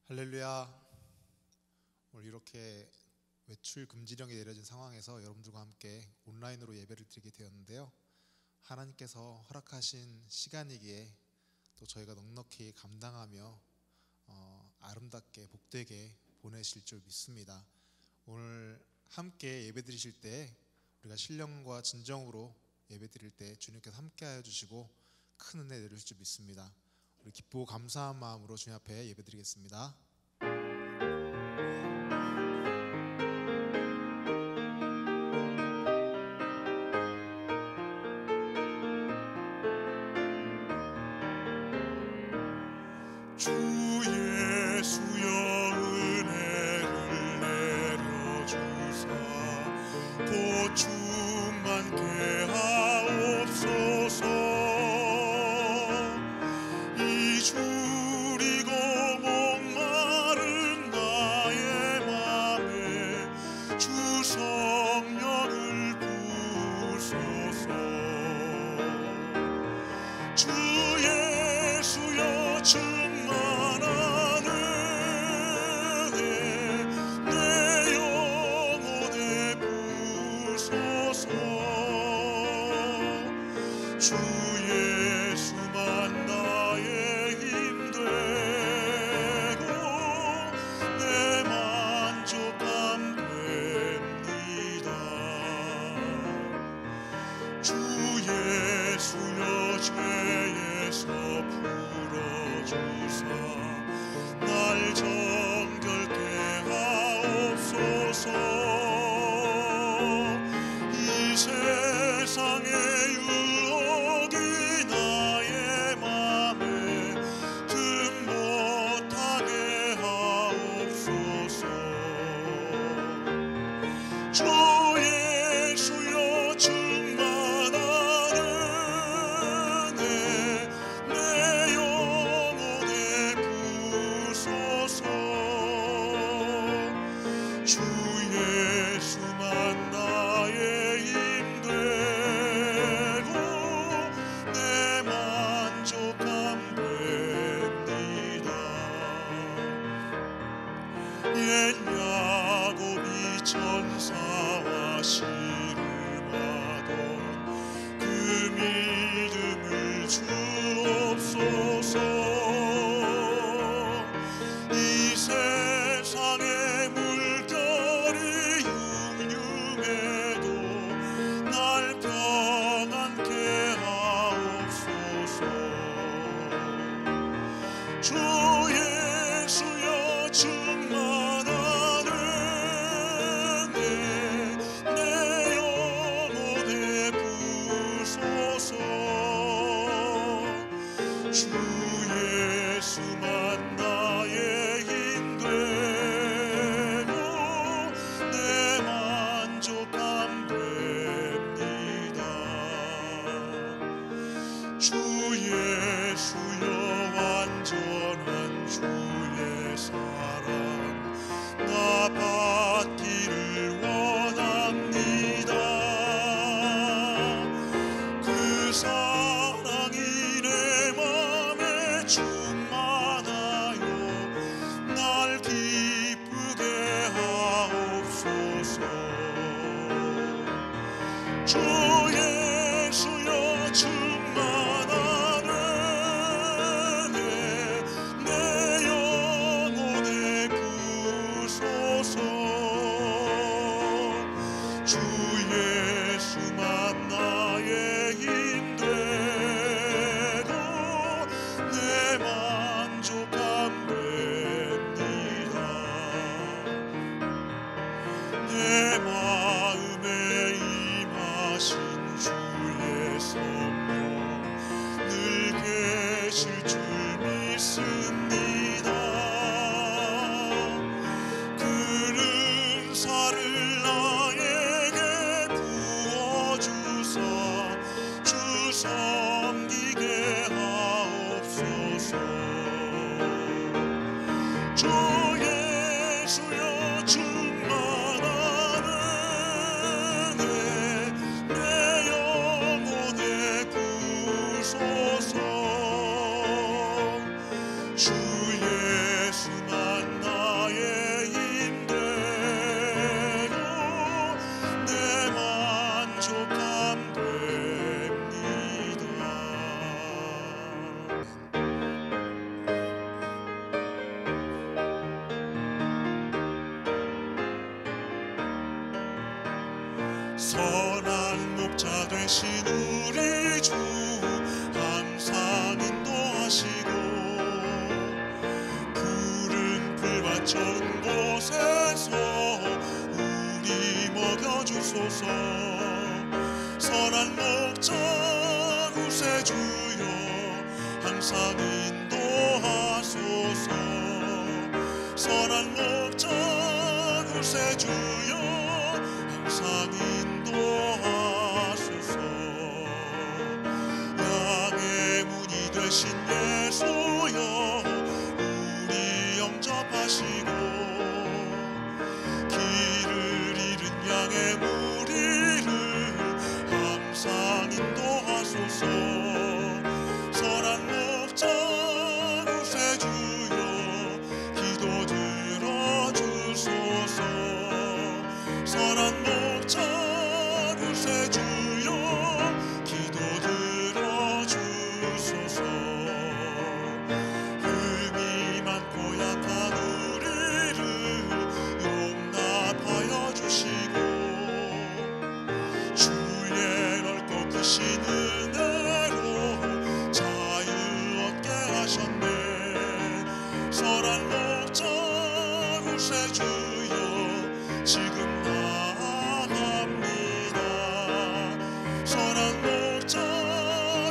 할렐루야. 오늘 이렇게 외출 금지령이 내려진 상황에서 여러분들과 함께 온라인으로 예배를 드리게 되었는데요, 하나님께서 허락하신 시간이기에 또 저희가 넉넉히 감당하며 아름답게 복되게 보내실 줄 믿습니다. 오늘 함께 예배 드리실 때 우리가 신령과 진정으로 예배 드릴 때 주님께서 함께하여 주시고 큰 은혜 내려주실 줄 믿습니다. 우리 기쁘고 감사한 마음으로 주님 앞에 예배 드리겠습니다. 주 예수여 은혜를 내려주사 보충 많게 하옵소서. 이 줄이고 목마른 나의 맘에 주 성령을 부소서. 주 예수여 충만한 은혜 내 영혼에 부소서. 주 예수만 나의 힘 되고 내 만족함 됩니다. 주 예수여 죄에서 풀어주사 날 정결케 하옵소서. 이 세상의 유혹이 나의 맘에 든 못하게 하옵소서. 주 예수여 충만한 은혜 내 영혼에 부소서. 주 예수만 나의 힘 되고 내 만족함 됩니다. 옛 야곱이 천사와 씨름하던 그 믿음을 주옵소서. 이 세상의 물결이 흉흉해도 날 평안케 하옵소서. 주 예수여 충만한 은혜 내 영혼에 부소서. 주 예수만 나의 힘 되고 내 만족함 됩니다. 주 예수여 완전한 주의 사랑 나 받기를 원합니다. 그 사랑이 내 맘에 충만하여 날 기쁘게 하옵소서. 주 예수여 충만한 은혜 내 영혼에 부소서. 주 예수만 나의 힘 되고 내 만족함 됩니다. 내 마음에 임하신 주의 성령 늘 계실 줄 믿습니다. 그 은사를 나에게 부어주사 주 섬기게 하옵소서. 주 예수여 충만한 은혜 내 영혼에 부소서. 주 예수만 선한 목자 되신 우리 주 항상 인도하시고 푸른 풀밭 좋은 곳에서 우리 먹여주소서. 선한 목자 구세주여 항상 인도하소서. 선한 목자 구세주여 항상 인도하소서. 양의 문이 되신 예수여 우리 영접하시고 길을 잃은 양의 무리를 항상 인도하소서. 선한 목자 구세주여 기도 들어주소서. 선한 목자 구세주여 기도 들어주소서. 흠이 많고 약한 우리를 용납하여 주시고 주의 넓고 크신 은혜로 자유 얻게 하셨네. 선한 목자 구세주여 지금 나아갑니다. 선한 목자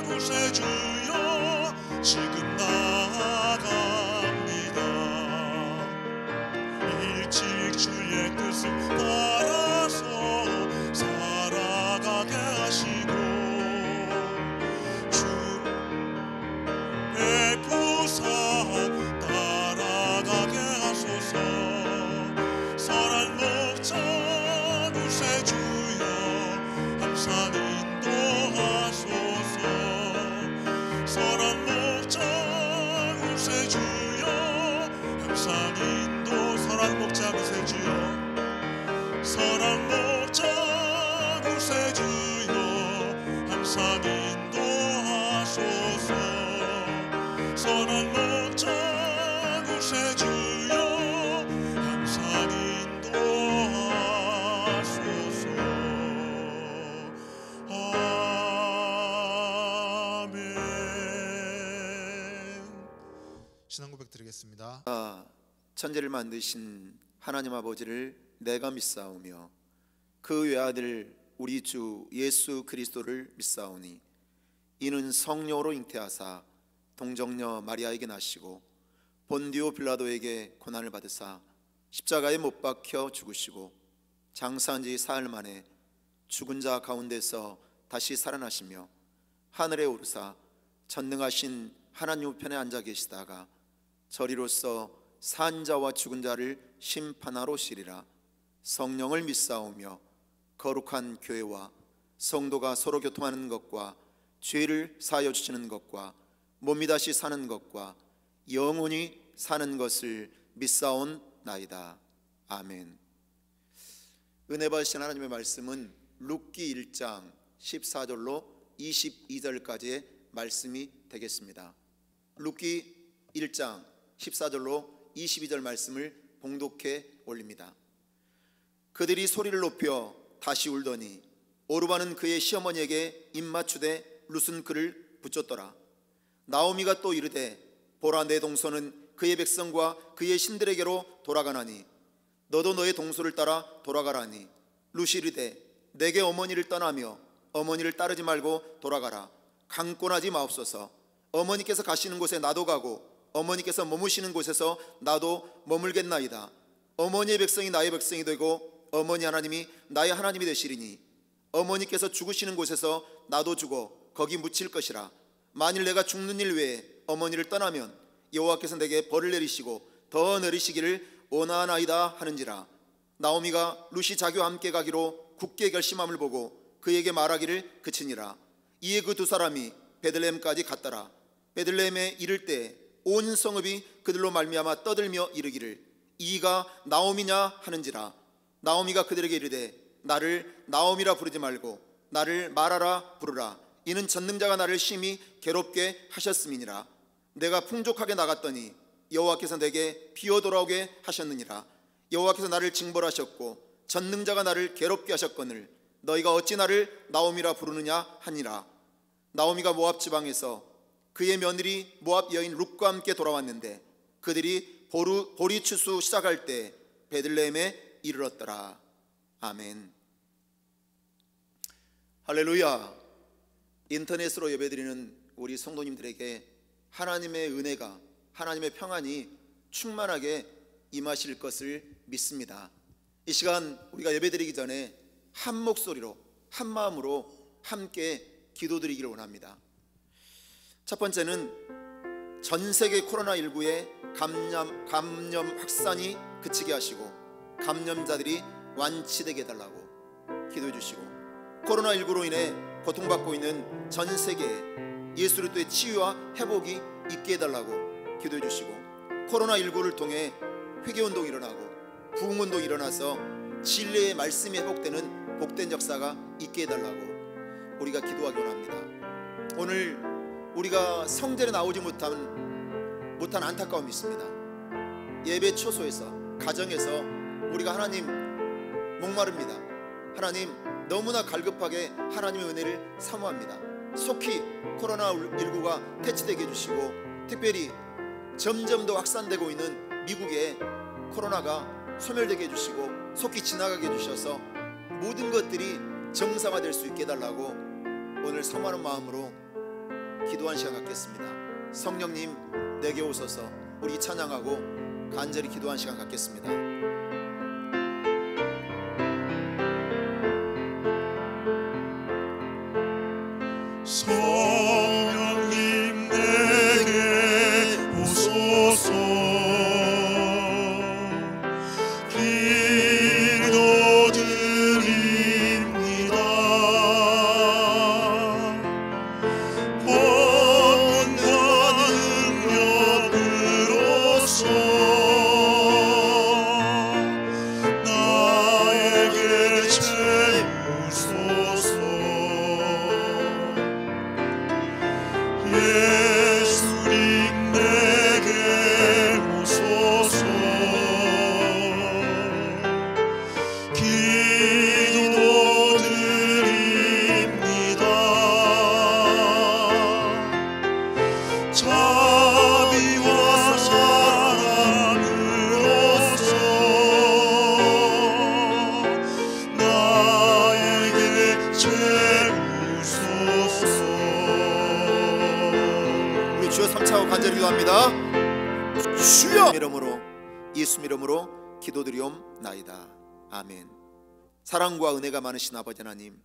구세주여 지금 나아갑니다. 일찍 주의 뜻을 따라서 살아가게 하시고 주 베푸사 따라가게 하소서. 선한 목자 구세주여 항상 인도하소서. 선한 목자 구세주여 항상 인도. 선한 목자 구세주여 선한 목자 구세주여 항상 인도하소서. 선한 목자 구세주여 항상 인도하소서. 아멘. 신앙 고백 드리겠습니다. 천지를 만드신 하나님 아버지를 내가 믿사오며 그 외아들 우리 주 예수 그리스도를 믿사오니 이는 성령으로 잉태하사 동정녀 마리아에게 나시고 본디오 빌라도에게 고난을 받으사 십자가에 못 박혀 죽으시고 장사한 지 사흘 만에 죽은 자 가운데서 다시 살아나시며 하늘에 오르사 전능하신 하나님 우편에 앉아 계시다가 저리로서 산 자와 죽은 자를 심판하러 오시리라. 성령을 믿사오며 거룩한 교회와 성도가 서로 교통하는 것과 죄를 사하여 주시는 것과 몸이 다시 사는 것과 영원히 사는 것을 믿사온나이다. 아멘. 은혜 받으신 하나님의 말씀은 룻기 1장 14절로 22절까지의 말씀이 되겠습니다. 룻기 1장 14절로 22절 말씀을 봉독해 올립니다. 그들이 소리를 높여 다시 울더니 오르바는 그의 시어머니에게 입맞추되 룻은 그를 붙였더라. 나오미가 또 이르되 보라 내 동서는 그의 백성과 그의 신들에게로 돌아가나니 너도 너의 동서를 따라 돌아가라니 룻이 이르되 내게 어머니를 떠나며 어머니를 따르지 말고 돌아가라. 강권하지 마옵소서. 어머니께서 가시는 곳에 나도 가고 어머니께서 머무시는 곳에서 나도 머물겠나이다. 어머니의 백성이 나의 백성이 되고 어머니 하나님이 나의 하나님이 되시리니 어머니께서 죽으시는 곳에서 나도 죽어 거기 묻힐 것이라. 만일 내가 죽는 일 외에 어머니를 떠나면 여호와께서 내게 벌을 내리시고 더 내리시기를 원하나이다 하는지라. 나오미가 룻이 자기와 함께 가기로 굳게 결심함을 보고 그에게 말하기를 그치니라. 이에 그 두 사람이 베들레헴까지 갔더라. 베들레헴에 이를 때 온 성읍이 그들로 말미암아 떠들며 이르기를 이가 나오미냐 하는지라. 나오미가 그들에게 이르되 나를 나오미라 부르지 말고 나를 마라라 부르라. 이는 전능자가 나를 심히 괴롭게 하셨음이니라. 내가 풍족하게 나갔더니 여호와께서 내게 비어 돌아오게 하셨느니라. 여호와께서 나를 징벌하셨고 전능자가 나를 괴롭게 하셨거늘 너희가 어찌 나를 나오미라 부르느냐 하니라. 나오미가 모압 지방에서 그의 며느리 모압 여인 룻과 함께 돌아왔는데 그들이 보리 추수 시작할 때 베들레헴에 이르렀더라. 아멘. 할렐루야. 인터넷으로 예배드리는 우리 성도님들에게 하나님의 은혜가, 하나님의 평안이 충만하게 임하실 것을 믿습니다. 이 시간 우리가 예배드리기 전에 한 목소리로, 한 마음으로 함께 기도드리기를 원합니다. 첫 번째는 전 세계 코로나19의 감염 확산이 그치게 하시고 감염자들이 완치되게 해달라고 기도해 주시고, 코로나19로 인해 고통받고 있는 전 세계에 예수 그리스도의 치유와 회복이 있게 해달라고 기도해 주시고, 코로나19를 통해 회개운동이 일어나고 부흥운동이 일어나서 진리의 말씀이 회복되는 복된 역사가 있게 해달라고 우리가 기도하기 원합니다. 오늘 우리가 성전에 나오지 못한 안타까움이 있습니다. 예배 초소에서, 가정에서 우리가 하나님 목마릅니다. 하나님 너무나 갈급하게 하나님의 은혜를 사모합니다. 속히 코로나19가 퇴치되게 해주시고, 특별히 점점 더 확산되고 있는 미국에 코로나가 소멸되게 해주시고 속히 지나가게 해주셔서 모든 것들이 정상화될 수 있게 해달라고 오늘 사모하는 마음으로 기도한 시간 갖겠습니다. 성령님 내게 오소서. 우리 찬양하고 간절히 기도한 시간 갖겠습니다. 성령님 내게 오소서. 기도드립니다. 권능과 능력으로서 나에게 채우소서. 예수님 내게 오소서. 기도드립니다. 자비와 사랑으로서 나에게 채우소서. 우리 주여 삼차고 간절히 기도합니다. 주여 이름으로, 예수 이름으로 기도드리옵나이다. 아멘. 사랑과 은혜가 많으신 아버지 하나님,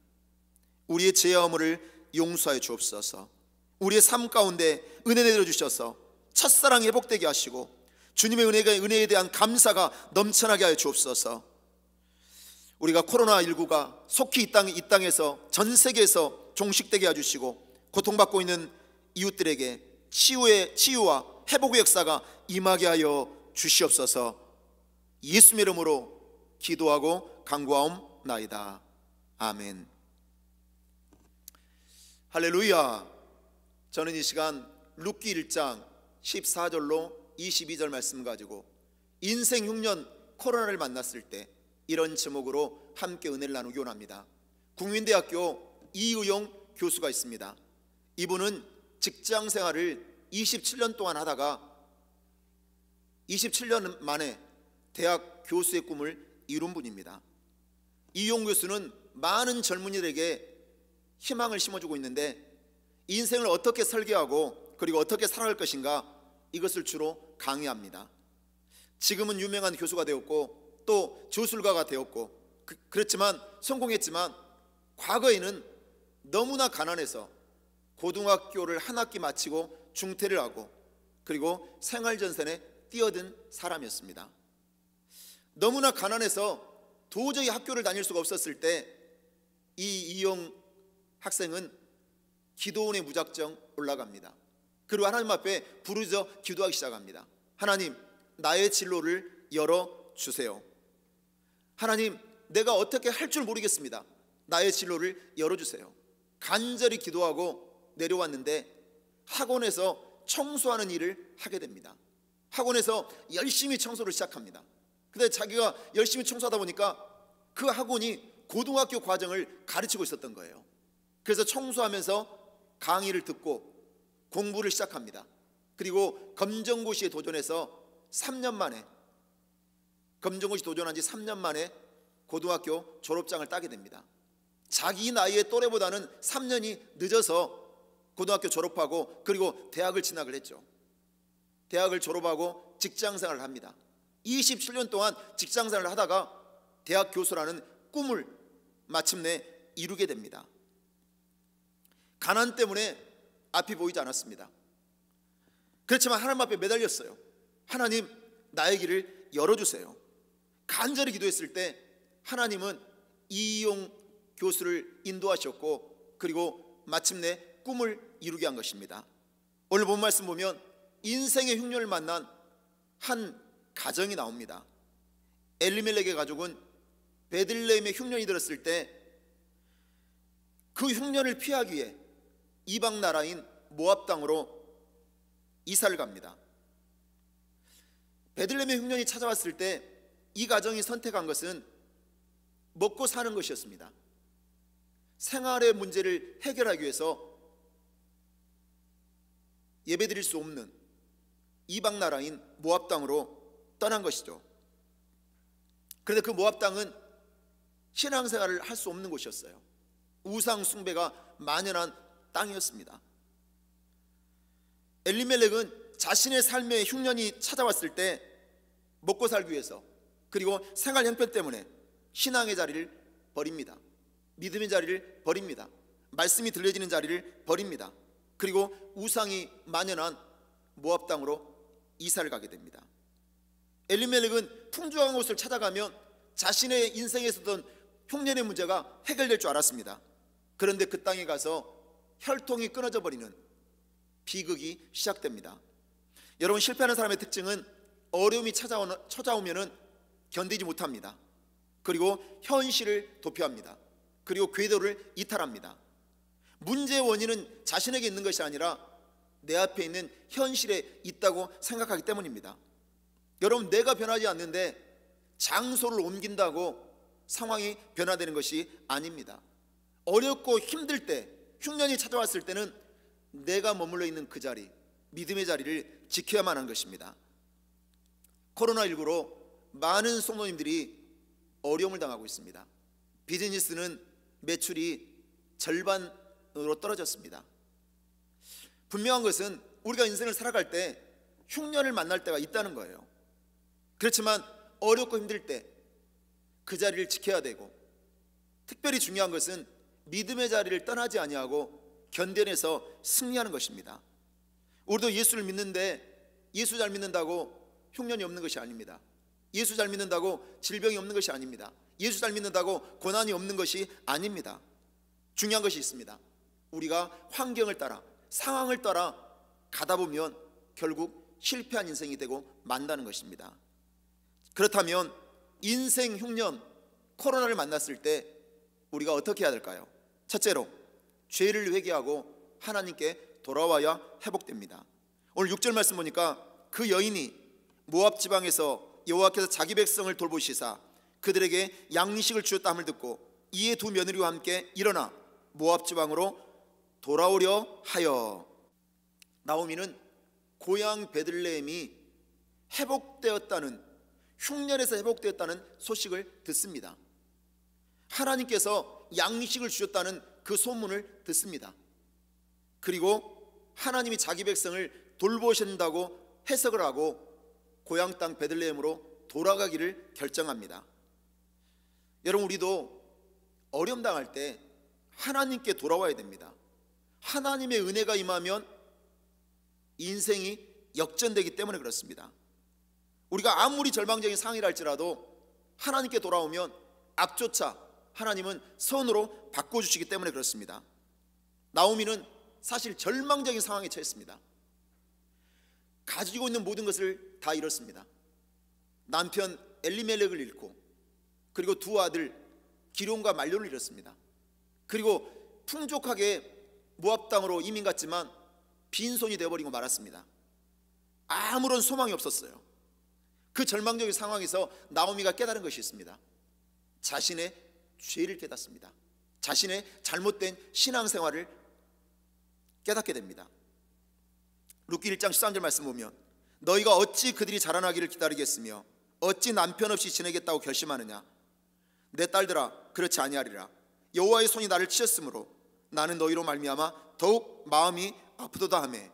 우리의 죄와 허물을 용서하여 주옵소서. 우리의 삶 가운데 은혜 내려 주셔서 첫사랑 회복되게 하시고 주님의 은혜에 대한 감사가 넘쳐나게 하여 주옵소서. 우리가 코로나19가 속히 이 땅에서 전 세계에서 종식되게 해주시고 고통받고 있는 이웃들에게 치유와 회복의 역사가 임하게 하여 주시옵소서. 예수 이름으로 기도하고 간구하옵나이다. 아멘. 할렐루야. 저는 이 시간 룻기 1장 14절로 22절 말씀 가지고 인생 6년 코로나를 만났을 때 이런 제목으로 함께 은혜를 나누기 원합니다. 국민대학교 이의용 교수가 있습니다. 이분은 직장 생활을 27년 동안 하다가 27년 만에 대학 교수의 꿈을 이룬 분입니다. 이의용 교수는 많은 젊은이들에게 희망을 심어주고 있는데 인생을 어떻게 설계하고 그리고 어떻게 살아갈 것인가, 이것을 주로 강의합니다. 지금은 유명한 교수가 되었고 또 조술가가 되었고 그렇지만 성공했지만 과거에는 너무나 가난해서 고등학교를 한 학기 마치고 중퇴를 하고 그리고 생활전선에 뛰어든 사람이었습니다. 너무나 가난해서 도저히 학교를 다닐 수가 없었을 때 이 이용 학생은 기도원에 무작정 올라갑니다. 그리고 하나님 앞에 부르짖어 기도하기 시작합니다. 하나님, 나의 진로를 열어주세요. 하나님, 내가 어떻게 할 줄 모르겠습니다. 나의 진로를 열어주세요. 간절히 기도하고 내려왔는데 학원에서 청소하는 일을 하게 됩니다. 학원에서 열심히 청소를 시작합니다. 근데 자기가 열심히 청소하다 보니까 그 학원이 고등학교 과정을 가르치고 있었던 거예요. 그래서 청소하면서 강의를 듣고 공부를 시작합니다. 그리고 검정고시에 도전해서 3년 만에, 검정고시 도전한 지 3년 만에 고등학교 졸업장을 따게 됩니다. 자기 나이의 또래보다는 3년이 늦어서 고등학교 졸업하고 그리고 대학을 진학을 했죠. 대학을 졸업하고 직장생활을 합니다. 27년 동안 직장생활을 하다가 대학 교수라는 꿈을 마침내 이루게 됩니다. 가난 때문에 앞이 보이지 않았습니다. 그렇지만 하나님 앞에 매달렸어요. 하나님, 나의 길을 열어주세요. 간절히 기도했을 때 하나님은 이용 교수를 인도하셨고 그리고 마침내 꿈을 이루게 한 것입니다. 오늘 본 말씀 보면 인생의 흉년을 만난 한 가정이 나옵니다. 엘리멜렉의 가족은 베들레헴의 흉년이 들었을 때 그 흉년을 피하기 위해 이방 나라인 모압 땅으로 이사를 갑니다. 베들레헴의 흉년이 찾아왔을 때 이 가정이 선택한 것은 먹고 사는 것이었습니다. 생활의 문제를 해결하기 위해서 예배드릴 수 없는 이방 나라인 모압 땅으로 떠난 것이죠. 그런데 그 모압 땅은 신앙생활을 할 수 없는 곳이었어요. 우상 숭배가 만연한 땅이었습니다. 엘리멜렉은 자신의 삶에 흉년이 찾아왔을 때 먹고 살기 위해서 그리고 생활 형편 때문에 신앙의 자리를 버립니다. 믿음의 자리를 버립니다. 말씀이 들려지는 자리를 버립니다. 그리고 우상이 만연한 모압 땅으로 이사를 가게 됩니다. 엘리멜렉은 풍족한 곳을 찾아가면 자신의 인생에 있었던 흉년의 문제가 해결될 줄 알았습니다. 그런데 그 땅에 가서 혈통이 끊어져 버리는 비극이 시작됩니다. 여러분, 실패하는 사람의 특징은 어려움이 찾아오면 견디지 못합니다. 그리고 현실을 도피합니다. 그리고 궤도를 이탈합니다. 문제의 원인은 자신에게 있는 것이 아니라 내 앞에 있는 현실에 있다고 생각하기 때문입니다. 여러분, 내가 변하지 않는데 장소를 옮긴다고 상황이 변화되는 것이 아닙니다. 어렵고 힘들 때, 흉년이 찾아왔을 때는 내가 머물러 있는 그 자리, 믿음의 자리를 지켜야만 하는 것입니다. 코로나19로 많은 성도님들이 어려움을 당하고 있습니다. 비즈니스는 매출이 절반으로 떨어졌습니다. 분명한 것은 우리가 인생을 살아갈 때 흉년을 만날 때가 있다는 거예요. 그렇지만 어렵고 힘들 때 그 자리를 지켜야 되고, 특별히 중요한 것은 믿음의 자리를 떠나지 아니하고 견뎌내서 승리하는 것입니다. 우리도 예수를 믿는데 예수 잘 믿는다고 흉년이 없는 것이 아닙니다. 예수 잘 믿는다고 질병이 없는 것이 아닙니다. 예수 잘 믿는다고 고난이 없는 것이 아닙니다. 중요한 것이 있습니다. 우리가 환경을 따라, 상황을 따라 가다 보면 결국 실패한 인생이 되고 만다는 것입니다. 그렇다면 인생 흉년, 코로나를 만났을 때 우리가 어떻게 해야 될까요? 첫째로, 죄를 회개하고 하나님께 돌아와야 회복됩니다. 오늘 6절 말씀 보니까 그 여인이 모압 지방에서 여호와께서 자기 백성을 돌보시사 그들에게 양식을 주었다함을 듣고 이에 두 며느리와 함께 일어나 모압 지방으로 돌아오려 하여. 나오미는 고향 베들레헴이 회복되었다는, 흉년에서 회복되었다는 소식을 듣습니다. 하나님께서 양식을 주셨다는 그 소문을 듣습니다. 그리고 하나님이 자기 백성을 돌보신다고 해석을 하고 고향 땅 베들레헴으로 돌아가기를 결정합니다. 여러분, 우리도 어려움 당할 때 하나님께 돌아와야 됩니다. 하나님의 은혜가 임하면 인생이 역전되기 때문에 그렇습니다. 우리가 아무리 절망적인 상황이라 할지라도 하나님께 돌아오면 악조차 하나님은 선으로 바꿔주시기 때문에 그렇습니다. 나오미는 사실 절망적인 상황에 처했습니다. 가지고 있는 모든 것을 다 잃었습니다. 남편 엘리멜렉을 잃고, 그리고 두 아들 기럯과 말론을 잃었습니다. 그리고 풍족하게 모압 땅으로 이민 갔지만 빈손이 되어버리고 말았습니다. 아무런 소망이 없었어요. 그 절망적인 상황에서 나오미가 깨달은 것이 있습니다. 자신의 죄를 깨닫습니다. 자신의 잘못된 신앙생활을 깨닫게 됩니다. 룻기 1장 13절 말씀 보면 너희가 어찌 그들이 자라나기를 기다리겠으며 어찌 남편 없이 지내겠다고 결심하느냐. 내 딸들아 그렇지 아니하리라. 여호와의 손이 나를 치셨으므로 나는 너희로 말미암아 더욱 마음이 아프도다 하매.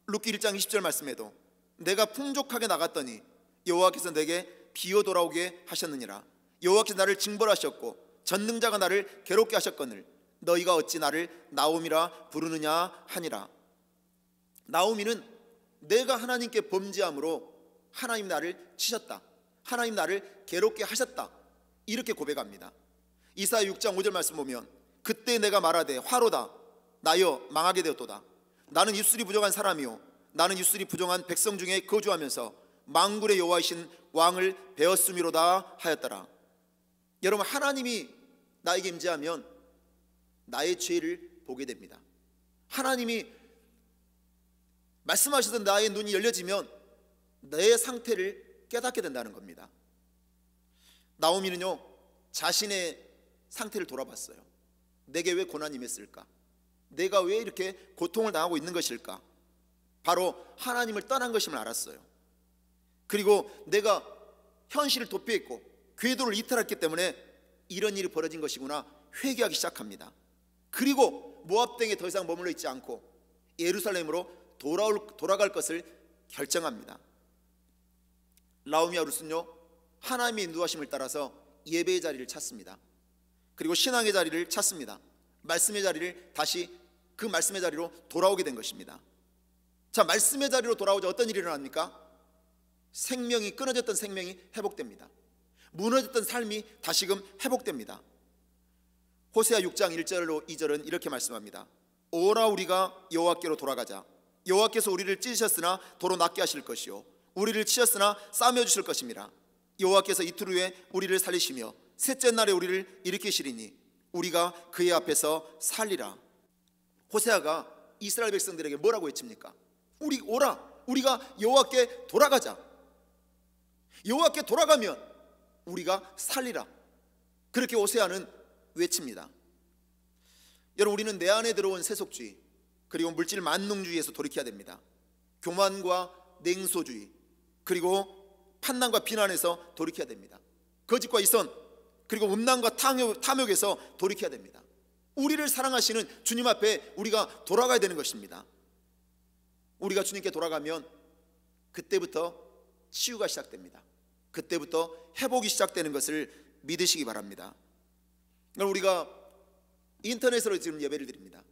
룻기 1장 20절 말씀에도 내가 풍족하게 나갔더니 여호와께서 내게 비어 돌아오게 하셨느니라. 여호와께서 나를 징벌하셨고 전능자가 나를 괴롭게 하셨거늘 너희가 어찌 나를 나오미라 부르느냐 하니라. 나오미는 내가 하나님께 범죄함으로 하나님 나를 치셨다, 하나님 나를 괴롭게 하셨다, 이렇게 고백합니다. 이사야 6장 5절 말씀 보면 그때 내가 말하되 화로다 나여 망하게 되었도다. 나는 입술이 부정한 사람이요 나는 입술이 부정한 백성 중에 거주하면서 만군의 여호와이신 왕을 배웠음이로다 하였더라. 여러분, 하나님이 나에게 임재하면 나의 죄를 보게 됩니다. 하나님이 말씀하시던 나의 눈이 열려지면 내 상태를 깨닫게 된다는 겁니다. 나오미는요 자신의 상태를 돌아봤어요. 내게 왜 고난이 임했을까? 내가 왜 이렇게 고통을 당하고 있는 것일까? 바로 하나님을 떠난 것임을 알았어요. 그리고 내가 현실을 도피했고 궤도를 이탈했기 때문에 이런 일이 벌어진 것이구나 회개하기 시작합니다. 그리고 모압 땅에 더 이상 머물러 있지 않고 예루살렘으로 돌아갈 것을 결정합니다. 나오미와 룻은요 하나님의 인도하심을 따라서 예배의 자리를 찾습니다. 그리고 신앙의 자리를 찾습니다. 말씀의 자리를 다시 그 말씀의 자리로 돌아오게 된 것입니다. 자, 말씀의 자리로 돌아오자 어떤 일이 일어납니까? 생명이, 끊어졌던 생명이 회복됩니다. 무너졌던 삶이 다시금 회복됩니다. 호세아 6장 1절로 2절은 이렇게 말씀합니다. 오라 우리가 여호와께로 돌아가자. 여호와께서 우리를 찢으셨으나 도로 낫게 하실 것이요 우리를 치셨으나 싸매어 주실 것입니다. 여호와께서 이틀 후에 우리를 살리시며 셋째 날에 우리를 일으키시리니 우리가 그의 앞에서 살리라. 호세아가 이스라엘 백성들에게 뭐라고 외칩니까? 우리 오라, 우리가 여호와께 돌아가자. 여호와께 돌아가면 우리가 살리라. 그렇게 호세아는 외칩니다. 여러분, 우리는 내 안에 들어온 세속주의 그리고 물질 만능주의에서 돌이켜야 됩니다. 교만과 냉소주의 그리고 판단과 비난에서 돌이켜야 됩니다. 거짓과 이선 그리고 음란과 탐욕에서 돌이켜야 됩니다. 우리를 사랑하시는 주님 앞에 우리가 돌아가야 되는 것입니다. 우리가 주님께 돌아가면 그때부터 치유가 시작됩니다. 그때부터 회복이 시작되는 것을 믿으시기 바랍니다. 우리가 인터넷으로 지금 예배를 드립니다.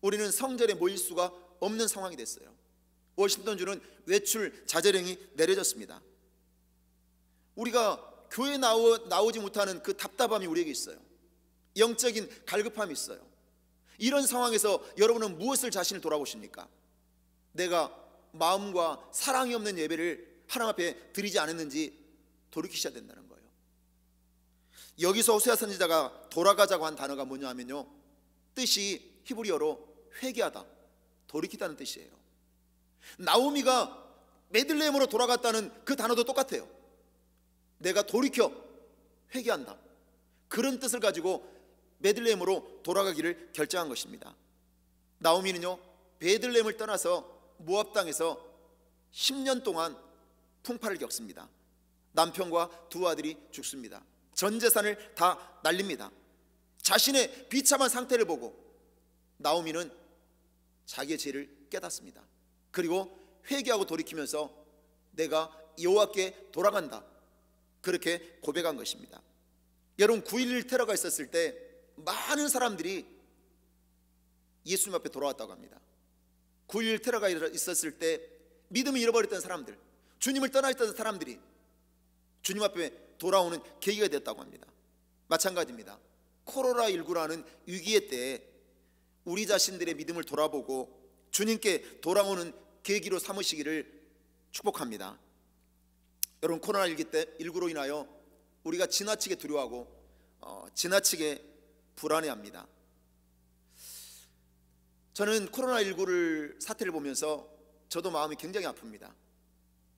우리는 성전에 모일 수가 없는 상황이 됐어요. 워싱턴주는 외출 자제령이 내려졌습니다. 우리가 교회에 나오지 못하는 그 답답함이 우리에게 있어요. 영적인 갈급함이 있어요. 이런 상황에서 여러분은 무엇을 자신을 돌아보십니까? 내가 마음과 사랑이 없는 예배를 하나님 앞에 드리지 않았는지 돌이키셔야 된다는 거예요. 여기서 호세아 선지자가 돌아가자고 한 단어가 뭐냐 하면요, 뜻이 히브리어로 회개하다, 돌이키다는 뜻이에요. 나오미가 베들레헴으로 돌아갔다는 그 단어도 똑같아요. 내가 돌이켜 회개한다, 그런 뜻을 가지고 베들레헴으로 돌아가기를 결정한 것입니다. 나오미는요 베들레헴을 떠나서 모압 땅에서 10년 동안 풍파를 겪습니다. 남편과 두 아들이 죽습니다. 전 재산을 다 날립니다. 자신의 비참한 상태를 보고 나오미는 자기의 죄를 깨닫습니다. 그리고 회개하고 돌이키면서 내가 여호와께 돌아간다, 그렇게 고백한 것입니다. 여러분, 9.11 테러가 있었을 때 많은 사람들이 예수님 앞에 돌아왔다고 합니다. 9.11 테러가 있었을 때 믿음을 잃어버렸던 사람들, 주님을 떠나 있던 사람들이 주님 앞에 돌아오는 계기가 됐다고 합니다. 마찬가지입니다. 코로나19라는 위기의 때에 우리 자신들의 믿음을 돌아보고 주님께 돌아오는 계기로 삼으시기를 축복합니다. 여러분, 코로나19로 인하여 우리가 지나치게 두려워하고 지나치게 불안해합니다. 저는 코로나19를 사태를 보면서 저도 마음이 굉장히 아픕니다.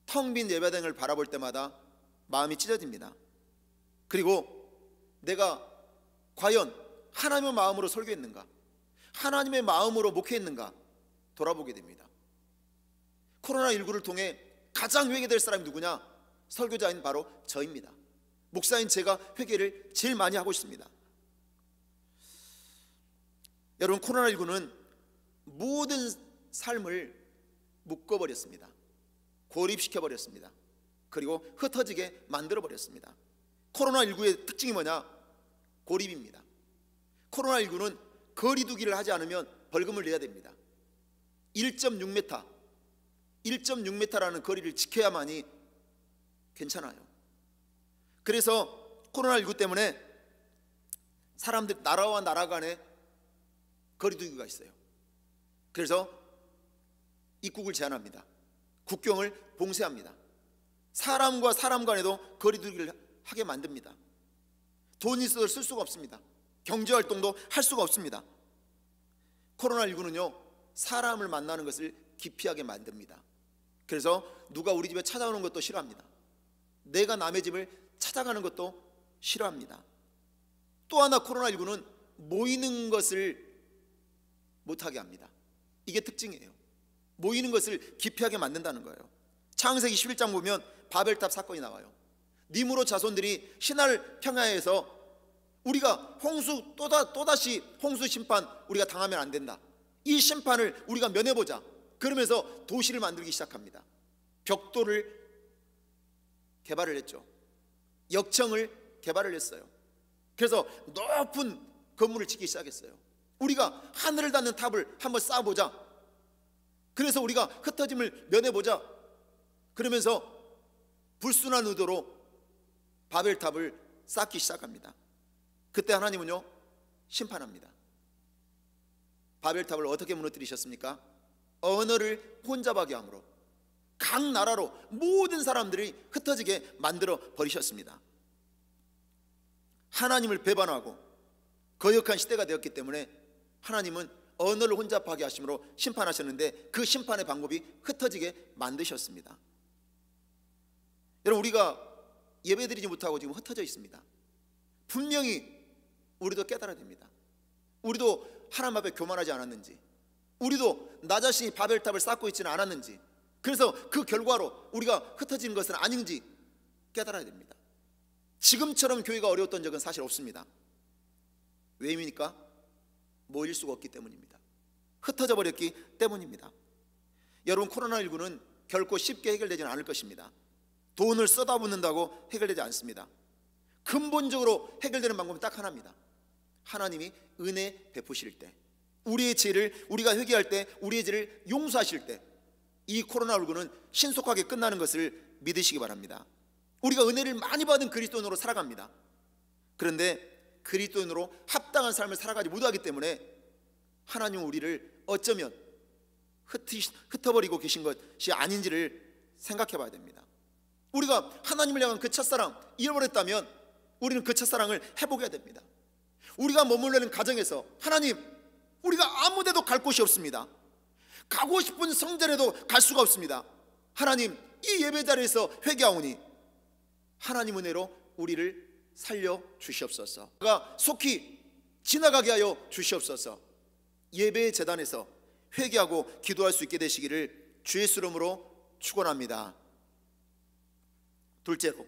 텅 빈 예배당을 바라볼 때마다 마음이 찢어집니다. 그리고 내가 과연 하나님의 마음으로 설교했는가, 하나님의 마음으로 목회했는가 돌아보게 됩니다. 코로나19를 통해 가장 회개될 사람이 누구냐? 설교자인 바로 저입니다. 목사인 제가 회개를 제일 많이 하고 있습니다. 여러분, 코로나19는 모든 삶을 묶어버렸습니다. 고립시켜버렸습니다. 그리고 흩어지게 만들어버렸습니다. 코로나19의 특징이 뭐냐? 고립입니다. 코로나19는 거리두기를 하지 않으면 벌금을 내야 됩니다. 1.6m라는 거리를 지켜야만이 괜찮아요. 그래서 코로나19 때문에 사람들, 나라와 나라 간에 거리두기가 있어요. 그래서 입국을 제한합니다. 국경을 봉쇄합니다. 사람과 사람 간에도 거리두기를 하게 만듭니다. 돈이 있어도 쓸 수가 없습니다. 경제활동도 할 수가 없습니다. 코로나19는요, 사람을 만나는 것을 기피하게 만듭니다. 그래서 누가 우리 집에 찾아오는 것도 싫어합니다. 내가 남의 집을 찾아가는 것도 싫어합니다. 또 하나, 코로나19는 모이는 것을 못하게 합니다. 이게 특징이에요. 모이는 것을 기피하게 만든다는 거예요. 창세기 11장 보면 바벨탑 사건이 나와요. 니므롯 자손들이 신할 평야에서 우리가 홍수 또다시 홍수 심판 우리가 당하면 안 된다, 이 심판을 우리가 면해보자, 그러면서 도시를 만들기 시작합니다. 벽돌을 개발을 했죠. 역청을 개발을 했어요. 그래서 높은 건물을 짓기 시작했어요. 우리가 하늘을 닿는 탑을 한번 쌓아보자, 그래서 우리가 흩어짐을 면해보자, 그러면서 불순한 의도로 바벨탑을 쌓기 시작합니다. 그때 하나님은요, 심판합니다. 바벨탑을 어떻게 무너뜨리셨습니까? 언어를 혼잡하게 함으로 각 나라로 모든 사람들이 흩어지게 만들어 버리셨습니다. 하나님을 배반하고 거역한 시대가 되었기 때문에 하나님은 언어를 혼잡하게 하심으로 심판하셨는데, 그 심판의 방법이 흩어지게 만드셨습니다. 여러분, 우리가 예배드리지 못하고 지금 흩어져 있습니다. 분명히 우리도 깨달아야 됩니다. 우리도 하나님 앞에 교만하지 않았는지, 우리도 나 자신이 바벨탑을 쌓고 있지는 않았는지, 그래서 그 결과로 우리가 흩어지는 것은 아닌지 깨달아야 됩니다. 지금처럼 교회가 어려웠던 적은 사실 없습니다. 왜입니까? 모일 수가 없기 때문입니다. 흩어져 버렸기 때문입니다. 여러분, 코로나19는 결코 쉽게 해결되지는 않을 것입니다. 돈을 쏟아붓는다고 해결되지 않습니다. 근본적으로 해결되는 방법은 딱 하나입니다. 하나님이 은혜 베푸실 때, 우리의 죄를 우리가 회개할 때, 우리의 죄를 용서하실 때, 이 코로나19는 신속하게 끝나는 것을 믿으시기 바랍니다. 우리가 은혜를 많이 받은 그리스도인으로 살아갑니다. 그런데 그리스도인으로 합당한 삶을 살아가지 못하기 때문에 하나님은 우리를 어쩌면 흩어버리고 계신 것이 아닌지를 생각해 봐야 됩니다. 우리가 하나님을 향한 그 첫사랑 잃어버렸다면 우리는 그 첫사랑을 회복해야 됩니다. 우리가 머물러는 가정에서, 하나님, 우리가 아무 데도 갈 곳이 없습니다. 가고 싶은 성전에도 갈 수가 없습니다. 하나님, 이 예배 자리에서 회개하오니 하나님 은혜로 우리를 살려 주시옵소서. 가 속히 지나가게 하여 주시옵소서. 예배 재단에서 회개하고 기도할 수 있게 되시기를 주의 이름으로 축원합니다. 둘째로,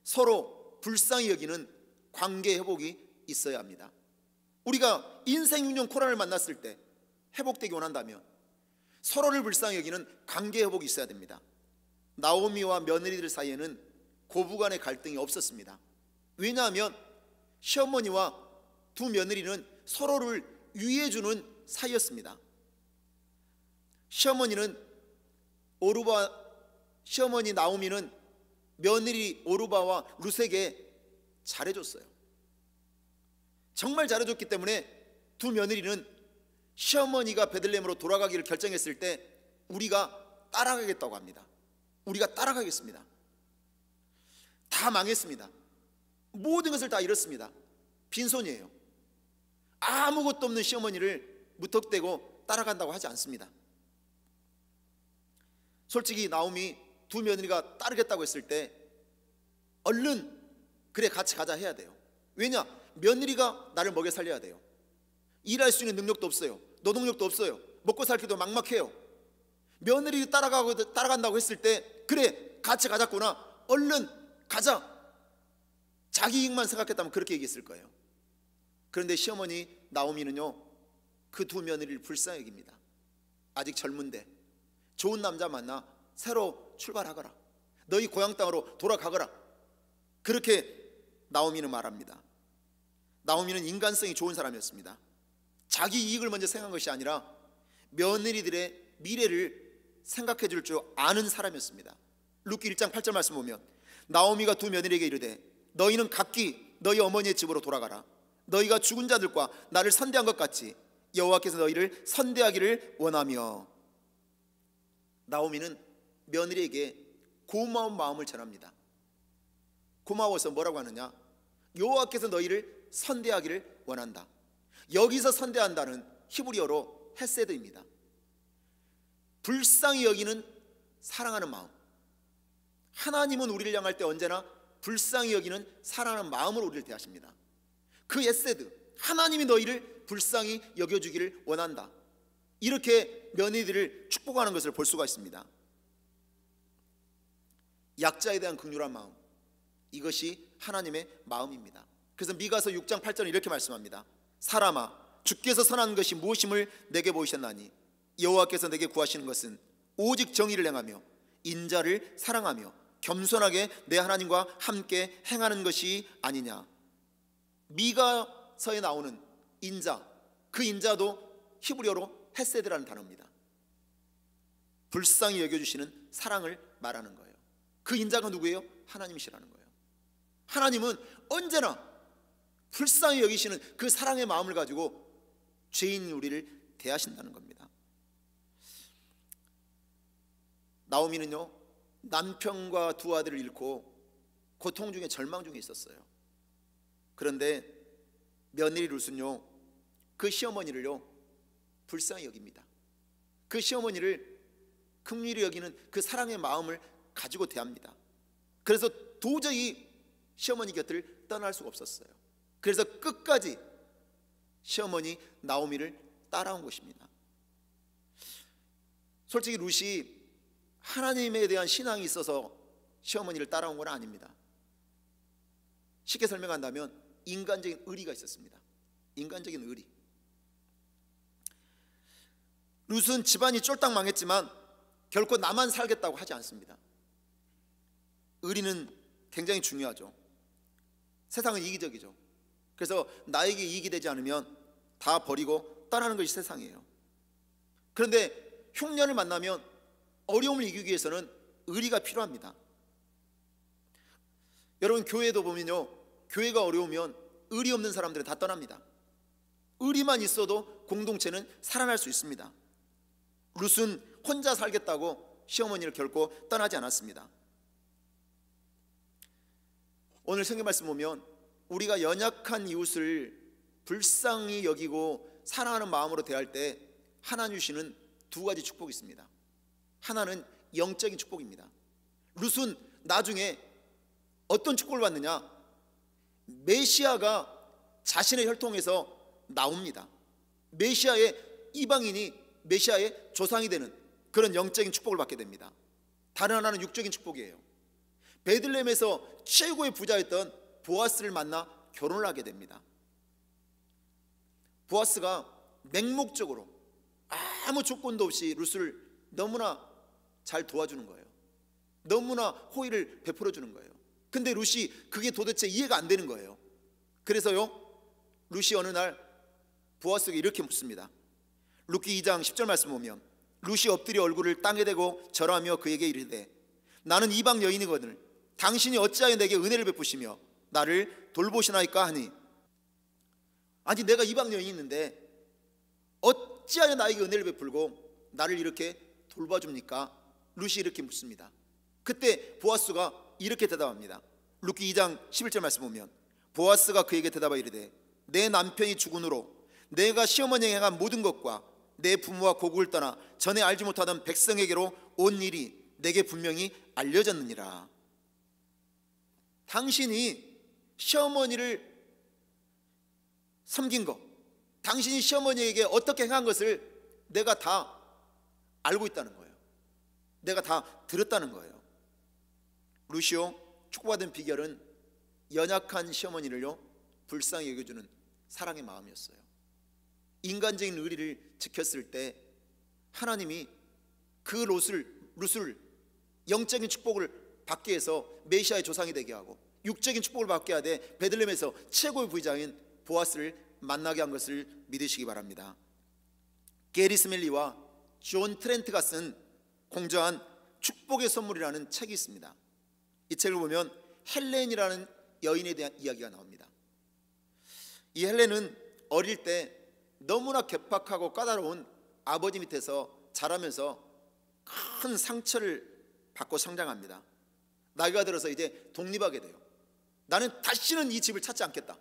서로 불쌍히 여기는 관계 회복이 있어야 합니다. 우리가 인생 윤영 코로나를 만났을 때 회복되기 원한다면 서로를 불쌍히 여기는 관계 회복이 있어야 됩니다. 나오미와 며느리들 사이에는 고부간의 갈등이 없었습니다. 왜냐하면 시어머니와 두 며느리는 서로를 위해주는 사이였습니다. 시어머니 나오미는 며느리 오르바와 룻에게 잘해줬어요. 정말 잘해줬기 때문에 두 며느리는 시어머니가 베들레헴으로 돌아가기를 결정했을 때 우리가 따라가겠다고 합니다. 우리가 따라가겠습니다. 다 망했습니다. 모든 것을 다 잃었습니다. 빈손이에요. 아무것도 없는 시어머니를 무턱대고 따라간다고 하지 않습니다. 솔직히 나오미 두 며느리가 따르겠다고 했을 때 얼른 그래 같이 가자 해야 돼요. 왜냐? 며느리가 나를 먹여 살려야 돼요. 일할 수 있는 능력도 없어요. 노동력도 없어요. 먹고 살기도 막막해요. 며느리 따라간다고 했을 때 그래 같이 가자꾸나, 얼른 가자, 자기 이익만 생각했다면 그렇게 얘기했을 거예요. 그런데 시어머니 나오미는요, 그 두 며느리를 불쌍히 여깁니다. 아직 젊은데 좋은 남자 만나 새로 출발하거라, 너희 고향 땅으로 돌아가거라, 그렇게 나오미는 말합니다. 나오미는 인간성이 좋은 사람이었습니다. 자기 이익을 먼저 생각한 것이 아니라 며느리들의 미래를 생각해 줄 줄 아는 사람이었습니다. 룻기 1장 8절 말씀 보면 나오미가 두 며느리에게 이르되 너희는 각기 너희 어머니의 집으로 돌아가라. 너희가 죽은 자들과 나를 선대한 것 같이 여호와께서 너희를 선대하기를 원하며. 나오미는 며느리에게 고마운 마음을 전합니다. 고마워서 뭐라고 하느냐, 여호와께서 너희를 선대하기를 원한다. 여기서 선대한다는 히브리어로 헤세드입니다. 불쌍히 여기는 사랑하는 마음. 하나님은 우리를 향할 때 언제나 불쌍히 여기는 사랑하는 마음으로 우리를 대하십니다. 그 헤세드, 하나님이 너희를 불쌍히 여겨주기를 원한다, 이렇게 며느리들을 축복하는 것을 볼 수가 있습니다. 약자에 대한 긍휼한 마음, 이것이 하나님의 마음입니다. 그래서 미가서 6장 8절은 이렇게 말씀합니다. 사람아, 주께서 선한 것이 무엇임을 내게 보이셨나니 여호와께서 내게 구하시는 것은 오직 정의를 행하며 인자를 사랑하며 겸손하게 내 하나님과 함께 행하는 것이 아니냐. 미가서에 나오는 인자, 그 인자도 히브리어로 헤세드라는 단어입니다. 불쌍히 여겨주시는 사랑을 말하는 거예요. 그 인자가 누구예요? 하나님이시라는 거예요. 하나님은 언제나 불쌍히 여기시는 그 사랑의 마음을 가지고 죄인 우리를 대하신다는 겁니다. 나오미는요, 남편과 두 아들을 잃고 고통 중에 절망 중에 있었어요. 그런데 며느리 룻은요, 그 시어머니를요 불쌍히 여깁니다. 그 시어머니를 긍휼히 여기는 그 사랑의 마음을 가지고 대합니다. 그래서 도저히 시어머니 곁을 떠날 수가 없었어요. 그래서 끝까지 시어머니 나오미를 따라온 것입니다. 솔직히 룻이 하나님에 대한 신앙이 있어서 시어머니를 따라온 건 아닙니다. 쉽게 설명한다면 인간적인 의리가 있었습니다. 인간적인 의리. 룻은 집안이 쫄딱 망했지만 결코 나만 살겠다고 하지 않습니다. 의리는 굉장히 중요하죠. 세상은 이기적이죠. 그래서 나에게 이익이 되지 않으면 다 버리고 떠나는 것이 세상이에요. 그런데 흉년을 만나면 어려움을 이기기 위해서는 의리가 필요합니다. 여러분, 교회도 보면요, 교회가 어려우면 의리 없는 사람들은 다 떠납니다. 의리만 있어도 공동체는 살아날 수 있습니다. 룻은 혼자 살겠다고 시어머니를 결코 떠나지 않았습니다. 오늘 성경 말씀 보면 우리가 연약한 이웃을 불쌍히 여기고 사랑하는 마음으로 대할 때 하나님 주시는 두 가지 축복이 있습니다. 하나는 영적인 축복입니다. 룻은 나중에 어떤 축복을 받느냐, 메시아가 자신의 혈통에서 나옵니다. 메시아의 이방인이 메시아의 조상이 되는 그런 영적인 축복을 받게 됩니다. 다른 하나는 육적인 축복이에요. 베들레헴에서 최고의 부자였던 보아스를 만나 결혼을 하게 됩니다. 보아스가 맹목적으로 아무 조건도 없이 룻을 너무나 잘 도와주는 거예요. 너무나 호의를 베풀어 주는 거예요. 근데 룻이 그게 도대체 이해가 안 되는 거예요. 그래서요, 룻이 어느 날 보아스에게 이렇게 묻습니다. 룻기 2장 10절 말씀 보면 룻이 엎드려 얼굴을 땅에 대고 절하며 그에게 이르되 나는 이방 여인이거늘 당신이 어찌하여 내게 은혜를 베푸시며 나를 돌보시나이까 하니. 아니, 내가 이방 여인이 있는데 어찌하여 나에게 은혜를 베풀고 나를 이렇게 돌봐줍니까? 룻이 이렇게 묻습니다. 그때 보아스가 이렇게 대답합니다. 룻기 2장 11절 말씀 보면 보아스가 그에게 대답하여 이르되 내 남편이 죽은 후로 내가 시어머니에게 행한 모든 것과 내 부모와 고국을 떠나 전에 알지 못하던 백성에게로 온 일이 내게 분명히 알려졌느니라. 당신이 시어머니를 섬긴 거, 당신이 시어머니에게 어떻게 행한 것을 내가 다 알고 있다는 거예요. 내가 다 들었다는 거예요. 루시오 축복받은 비결은 연약한 시어머니를요 불쌍히 여겨주는 사랑의 마음이었어요. 인간적인 의리를 지켰을 때 하나님이 그 룻을 영적인 축복을 받게 해서 메시아의 조상이 되게 하고 육적인 축복을 받게 하되 베들레헴에서 최고의 부장인 보아스를 만나게 한 것을 믿으시기 바랍니다. 게리 스멜리와 존 트렌트가 쓴 공저한 축복의 선물이라는 책이 있습니다. 이 책을 보면 헬렌이라는 여인에 대한 이야기가 나옵니다. 이 헬렌은 어릴 때 너무나 괴팍하고 까다로운 아버지 밑에서 자라면서 큰 상처를 받고 성장합니다. 나이가 들어서 이제 독립하게 돼요. 나는 다시는 이 집을 찾지 않겠다.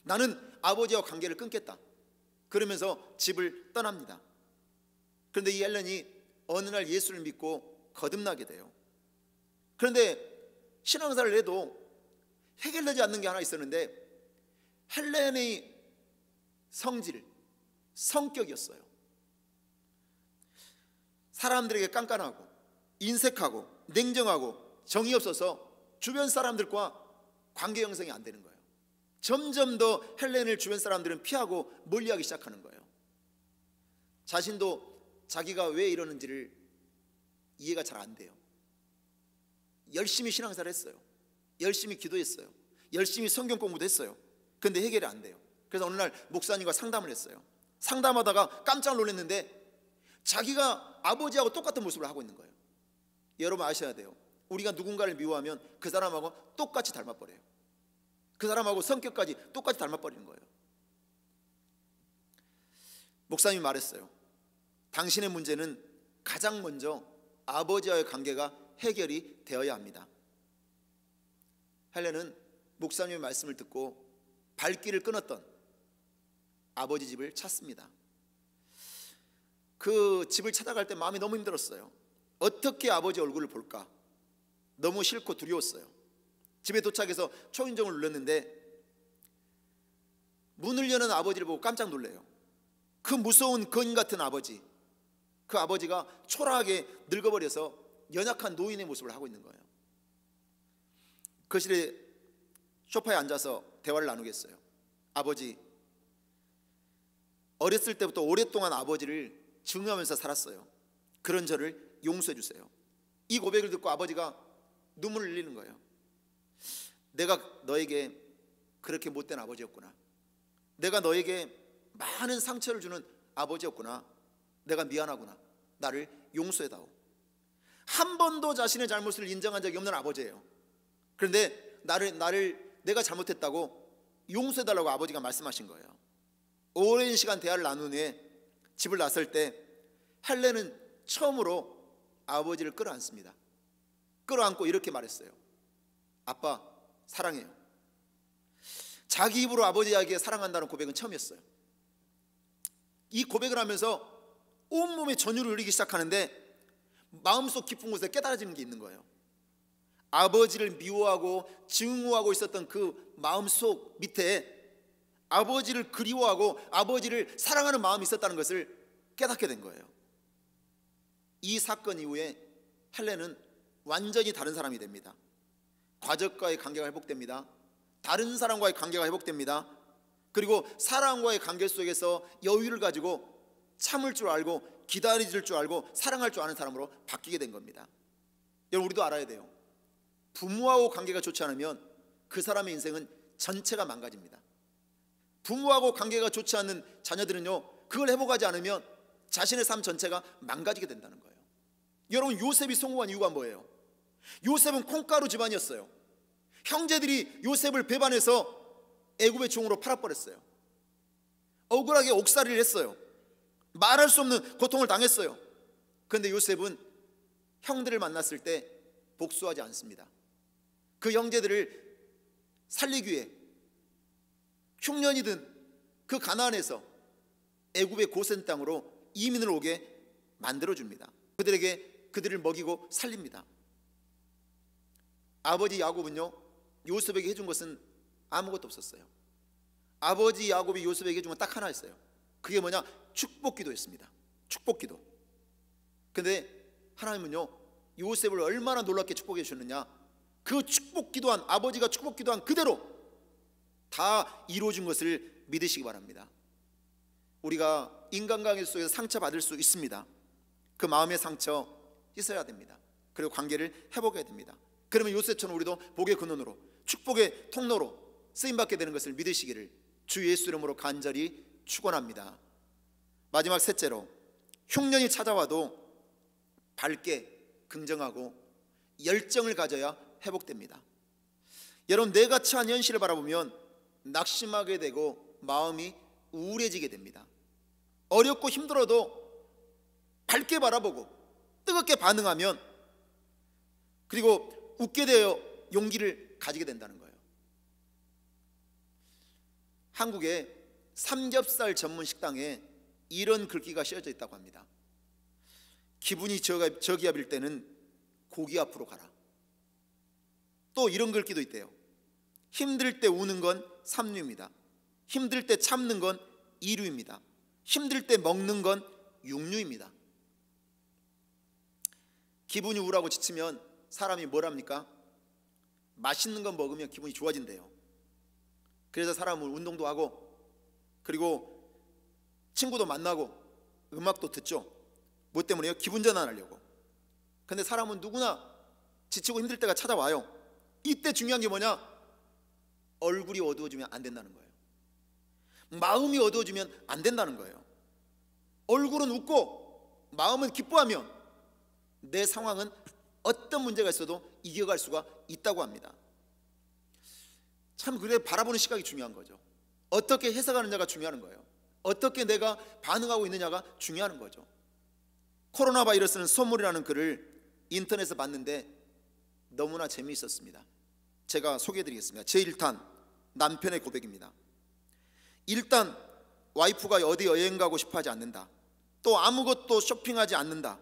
나는 아버지와 관계를 끊겠다. 그러면서 집을 떠납니다. 그런데 이 헬렌이 어느 날 예수를 믿고 거듭나게 돼요. 그런데 신앙생활을 해도 해결되지 않는 게 하나 있었는데 헬렌의 성격이었어요. 사람들에게 깐깐하고 인색하고 냉정하고 정이 없어서 주변 사람들과 관계 형성이 안 되는 거예요. 점점 더 헬렌을 주변 사람들은 피하고 멀리하기 시작하는 거예요. 자신도 자기가 왜 이러는지를 이해가 잘 안 돼요. 열심히 신앙생활을 했어요. 열심히 기도했어요. 열심히 성경 공부도 했어요. 그런데 해결이 안 돼요. 그래서 어느 날 목사님과 상담을 했어요. 상담하다가 깜짝 놀랐는데 자기가 아버지하고 똑같은 모습을 하고 있는 거예요. 여러분 아셔야 돼요. 우리가 누군가를 미워하면 그 사람하고 똑같이 닮아버려요. 그 사람하고 성격까지 똑같이 닮아버리는 거예요. 목사님이 말했어요. 당신의 문제는 가장 먼저 아버지와의 관계가 해결이 되어야 합니다. 헬렌은 목사님의 말씀을 듣고 발길을 끊었던 아버지 집을 찾습니다. 그 집을 찾아갈 때 마음이 너무 힘들었어요. 어떻게 아버지 얼굴을 볼까? 너무 싫고 두려웠어요. 집에 도착해서 초인종을 눌렀는데 문을 여는 아버지를 보고 깜짝 놀래요. 그 무서운 건 같은 아버지, 그 아버지가 초라하게 늙어버려서 연약한 노인의 모습을 하고 있는 거예요. 거실에 소파에 앉아서 대화를 나누겠어요. 아버지, 어렸을 때부터 오랫동안 아버지를 증오하면서 살았어요. 그런 저를 용서해 주세요. 이 고백을 듣고 아버지가 눈물을 흘리는 거예요. 내가 너에게 그렇게 못된 아버지였구나. 내가 너에게 많은 상처를 주는 아버지였구나. 내가 미안하구나. 나를 용서해다오. 한 번도 자신의 잘못을 인정한 적이 없는 아버지예요. 그런데 내가 잘못했다고 용서해달라고 아버지가 말씀하신 거예요. 오랜 시간 대화를 나눈 후에 집을 나설 때 헬렌은 처음으로 아버지를 끌어안습니다. 끌어안고 이렇게 말했어요. 아빠 사랑해요. 자기 입으로 아버지에게 사랑한다는 고백은 처음이었어요. 이 고백을 하면서 온몸에 전율을 흘리기 시작하는데 마음속 깊은 곳에 깨달아지는 게 있는 거예요. 아버지를 미워하고 증오하고 있었던 그 마음속 밑에 아버지를 그리워하고 아버지를 사랑하는 마음이 있었다는 것을 깨닫게 된 거예요. 이 사건 이후에 헬렌은 완전히 다른 사람이 됩니다. 가족과의 관계가 회복됩니다. 다른 사람과의 관계가 회복됩니다. 그리고 사람과의 관계 속에서 여유를 가지고 참을 줄 알고 기다릴 줄 알고 사랑할 줄 아는 사람으로 바뀌게 된 겁니다. 여러분 우리도 알아야 돼요. 부모하고 관계가 좋지 않으면 그 사람의 인생은 전체가 망가집니다. 부모하고 관계가 좋지 않는 자녀들은요, 그걸 회복하지 않으면 자신의 삶 전체가 망가지게 된다는 거예요. 여러분 요셉이 성공한 이유가 뭐예요? 요셉은 콩가루 집안이었어요. 형제들이 요셉을 배반해서 애굽의 종으로 팔아버렸어요. 억울하게 옥살이를 했어요. 말할 수 없는 고통을 당했어요. 그런데 요셉은 형들을 만났을 때 복수하지 않습니다. 그 형제들을 살리기 위해 흉년이든 그 가나안에서 애굽의 고센 땅으로 이민을 오게 만들어줍니다. 그들을 먹이고 살립니다. 아버지 야곱은요, 요셉에게 해준 것은 아무것도 없었어요. 아버지 야곱이 요셉에게 준 건 딱 하나 있어요. 그게 뭐냐? 축복기도였습니다. 축복기도. 근데 하나님은요, 요셉을 얼마나 놀랍게 축복해 주셨느냐? 그 축복기도한, 아버지가 축복기도한 그대로 다 이루어진 것을 믿으시기 바랍니다. 우리가 인간관계 속에서 상처받을 수 있습니다. 그 마음의 상처 씻어야 됩니다. 그리고 관계를 회복해야 됩니다. 그러면 요셉처럼 우리도 복의 근원으로, 축복의 통로로 쓰임받게 되는 것을 믿으시기를 주 예수 이름으로 간절히 축원합니다. 마지막 셋째로, 흉년이 찾아와도 밝게 긍정하고 열정을 가져야 회복됩니다. 여러분, 내가 처한 현실을 바라보면 낙심하게 되고 마음이 우울해지게 됩니다. 어렵고 힘들어도 밝게 바라보고 뜨겁게 반응하면, 그리고 웃게 되어 용기를 가지게 된다는 거예요. 한국의 삼겹살 전문 식당에 이런 글귀가 씌어져 있다고 합니다. 기분이 저기압일 때는 고기 앞으로 가라. 또 이런 글귀도 있대요. 힘들 때 우는 건 삼류입니다. 힘들 때 참는 건 이류입니다. 힘들 때 먹는 건 육류입니다. 기분이 우울하고 지치면 사람이 뭘 합니까? 맛있는 거 먹으면 기분이 좋아진대요. 그래서 사람은 운동도 하고, 그리고 친구도 만나고 음악도 듣죠. 뭐 때문에요? 기분 전환하려고. 근데 사람은 누구나 지치고 힘들 때가 찾아와요. 이때 중요한 게 뭐냐? 얼굴이 어두워지면 안 된다는 거예요. 마음이 어두워지면 안 된다는 거예요. 얼굴은 웃고 마음은 기뻐하면 내 상황은 어떤 문제가 있어도 이겨갈 수가 있다고 합니다. 참, 그래, 바라보는 시각이 중요한 거죠. 어떻게 해석하느냐가 중요한 거예요. 어떻게 내가 반응하고 있느냐가 중요한 거죠. 코로나 바이러스는 선물이라는 글을 인터넷에서 봤는데 너무나 재미있었습니다. 제가 소개해드리겠습니다. 제1탄 남편의 고백입니다. 일단 와이프가 어디 여행 가고 싶어 하지 않는다. 또 아무것도 쇼핑하지 않는다.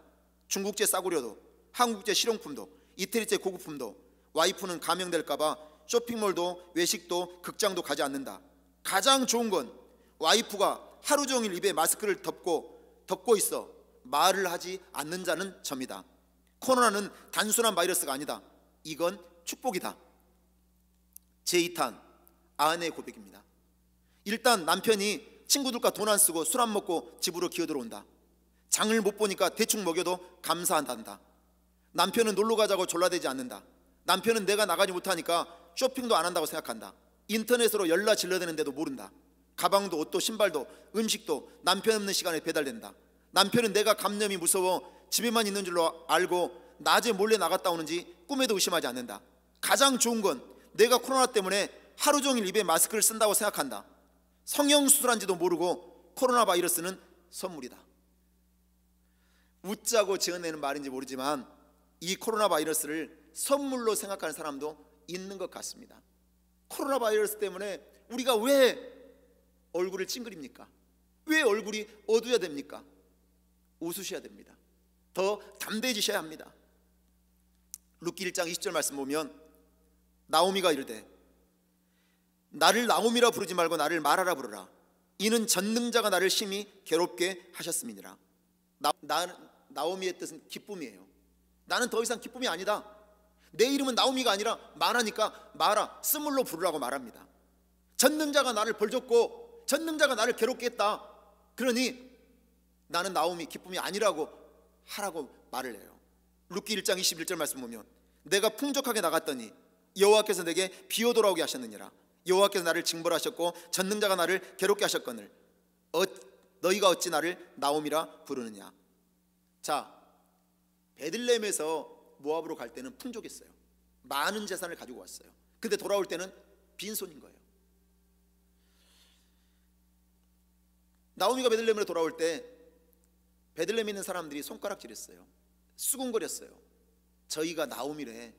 중국제 싸구려도, 한국제 실용품도, 이태리제 고급품도, 와이프는 감염될까봐 쇼핑몰도 외식도 극장도 가지 않는다. 가장 좋은 건 와이프가 하루 종일 입에 마스크를 덮고 있어 말을 하지 않는 자는 점이다. 코로나는 단순한 바이러스가 아니다. 이건 축복이다. 제2탄 아내의 고백입니다. 일단 남편이 친구들과 돈 안 쓰고 술 안 먹고 집으로 기어들어온다. 장을 못 보니까 대충 먹여도 감사한단다. 남편은 놀러 가자고 졸라대지 않는다. 남편은 내가 나가지 못하니까 쇼핑도 안 한다고 생각한다. 인터넷으로 열나 질러대는데도 모른다. 가방도 옷도 신발도 음식도 남편 없는 시간에 배달된다. 남편은 내가 감염이 무서워 집에만 있는 줄로 알고 낮에 몰래 나갔다 오는지 꿈에도 의심하지 않는다. 가장 좋은 건 내가 코로나 때문에 하루 종일 입에 마스크를 쓴다고 생각한다. 성형수술한지도 모르고 코로나 바이러스는 선물이다. 웃자고 지어내는 말인지 모르지만 이 코로나 바이러스를 선물로 생각하는 사람도 있는 것 같습니다. 코로나 바이러스 때문에 우리가 왜 얼굴을 찡그립니까? 왜 얼굴이 어두워야 됩니까? 웃으셔야 됩니다. 더 담대해지셔야 합니다. 룻기 1장 20절 말씀 보면 나오미가 이르되 나를 나오미라 부르지 말고 나를 마라라 부르라. 이는 전능자가 나를 심히 괴롭게 하셨음이니라. 나오미의 뜻은 기쁨이에요. 나는 더 이상 기쁨이 아니다. 내 이름은 나오미가 아니라 마라니까 마라, 스물로 부르라고 말합니다. 전능자가 나를 벌줬고 전능자가 나를 괴롭게 했다. 그러니 나는 나오미 기쁨이 아니라고 하라고 말을 해요. 룻기 1장 21절 말씀 보면 내가 풍족하게 나갔더니 여호와께서 내게 비어 돌아오게 하셨느니라. 여호와께서 나를 징벌하셨고 전능자가 나를 괴롭게 하셨거늘 너희가 어찌 나를 나오미라 부르느냐. 자, 베들레헴에서 모압으로 갈 때는 풍족했어요. 많은 재산을 가지고 왔어요. 근데 돌아올 때는 빈손인 거예요. 나오미가 베들레헴으로 돌아올 때 베들레헴에 있는 사람들이 손가락질했어요. 수군거렸어요. 저희가 나오미래.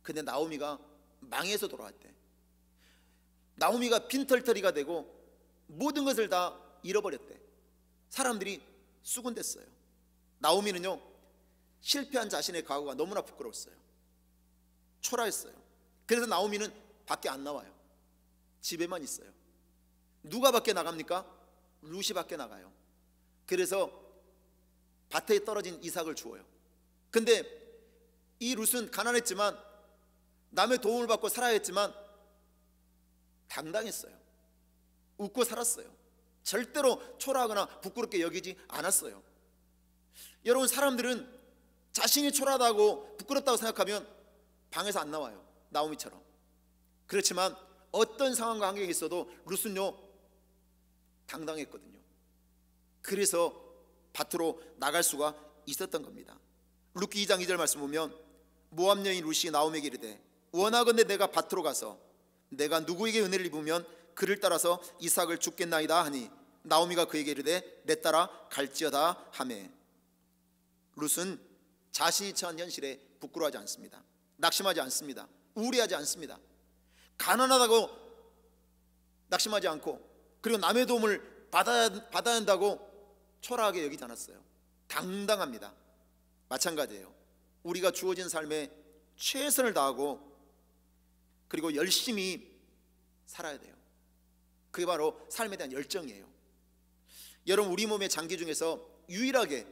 근데 나오미가 망해서 돌아왔대. 나오미가 빈털터리가 되고 모든 것을 다 잃어버렸대. 사람들이 수군댔어요. 나오미는요, 실패한 자신의 과거가 너무나 부끄러웠어요. 초라했어요. 그래서 나오미는 밖에 안 나와요. 집에만 있어요. 누가 밖에 나갑니까? 룻이 밖에 나가요. 그래서 밭에 떨어진 이삭을 주어요. 근데 이 룻은 가난했지만 남의 도움을 받고 살아야 했지만 당당했어요. 웃고 살았어요. 절대로 초라하거나 부끄럽게 여기지 않았어요. 여러분, 사람들은 자신이 초라하다고 부끄럽다고 생각하면 방에서 안 나와요. 나오미처럼. 그렇지만 어떤 상황과 환경에 있어도 룻은요 당당했거든요. 그래서 밭으로 나갈 수가 있었던 겁니다. 룻기 2장 2절 말씀 보면 모압 여인 룻이 나오미에게 이르되 원하건대 내가 밭으로 가서 내가 누구에게 은혜를 입으면 그를 따라서 이삭을 줍겠나이다 하니 나오미가 그에게 이르되 내 따라 갈지어다 하매. 룻은 자신이 처한 현실에 부끄러워하지 않습니다. 낙심하지 않습니다. 우울해하지 않습니다. 가난하다고 낙심하지 않고, 그리고 남의 도움을 받아야 한다고 초라하게 여기지 않았어요. 당당합니다. 마찬가지예요. 우리가 주어진 삶에 최선을 다하고 그리고 열심히 살아야 돼요. 그게 바로 삶에 대한 열정이에요. 여러분, 우리 몸의 장기 중에서 유일하게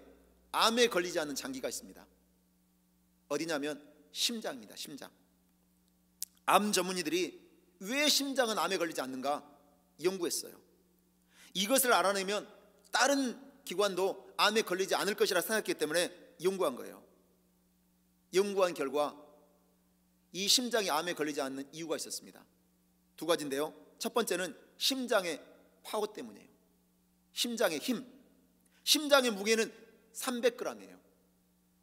암에 걸리지 않는 장기가 있습니다. 어디냐면 심장입니다. 심장. 암 전문의들이 왜 심장은 암에 걸리지 않는가 연구했어요. 이것을 알아내면 다른 기관도 암에 걸리지 않을 것이라 생각했기 때문에 연구한 거예요. 연구한 결과 이 심장이 암에 걸리지 않는 이유가 있었습니다. 두 가지인데요. 첫 번째는 심장의 파워 때문이에요. 심장의 힘. 심장의 무게는 300g이에요.